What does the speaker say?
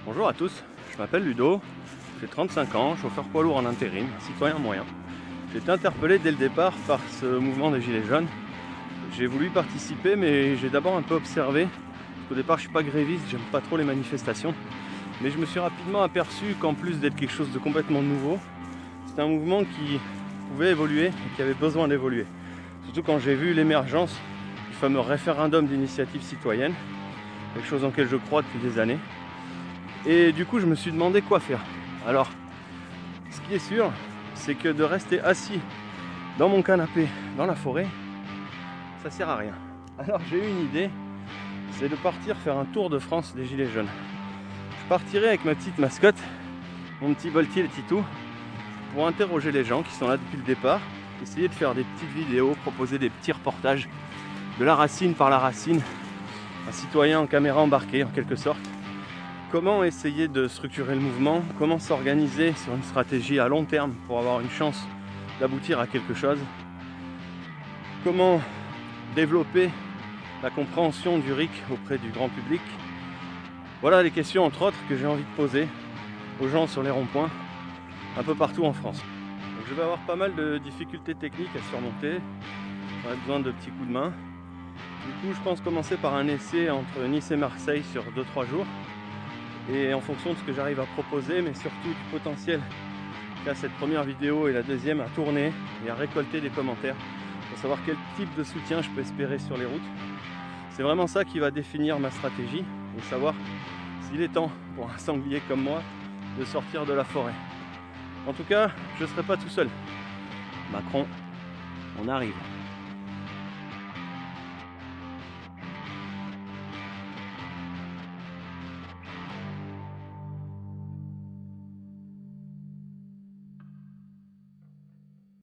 Bonjour à tous, je m'appelle Ludo, j'ai 35 ans, chauffeur poids lourd en intérim, citoyen moyen. J'ai été interpellé dès le départ par ce mouvement des Gilets jaunes. J'ai voulu y participer, mais j'ai d'abord un peu observé. Parce qu'au départ, je suis pas gréviste, j'aime pas trop les manifestations. Mais je me suis rapidement aperçu qu'en plus d'être quelque chose de complètement nouveau, c'était un mouvement qui pouvait évoluer et qui avait besoin d'évoluer. Surtout quand j'ai vu l'émergence du fameux référendum d'initiative citoyenne, quelque chose en lequel je crois depuis des années. Et du coup, je me suis demandé quoi faire. Alors, ce qui est sûr, c'est que de rester assis dans mon canapé dans la forêt, ça sert à rien. Alors j'ai eu une idée, c'est de partir faire un tour de France des Gilets jaunes. Je partirai avec ma petite mascotte, mon petit Boltier, le Titou, pour interroger les gens qui sont là depuis le départ, essayer de faire des petites vidéos, proposer des petits reportages de la racine par la racine, un citoyen en caméra embarquée en quelque sorte. Comment essayer de structurer le mouvement, comment s'organiser sur une stratégie à long terme pour avoir une chance d'aboutir à quelque chose, comment développer la compréhension du RIC auprès du grand public. Voilà les questions entre autres que j'ai envie de poser aux gens sur les ronds-points un peu partout en France. Donc je vais avoir pas mal de difficultés techniques à surmonter, j'aurai besoin de petits coups de main. Du coup je pense commencer par un essai entre Nice et Marseille sur 2-3 jours. Et en fonction de ce que j'arrive à proposer, mais surtout du potentiel qu'a cette première vidéo et la deuxième à tourner et à récolter des commentaires pour savoir quel type de soutien je peux espérer sur les routes. C'est vraiment ça qui va définir ma stratégie et savoir s'il est temps pour un sanglier comme moi de sortir de la forêt. En tout cas, je ne serai pas tout seul. Macron, on arrive.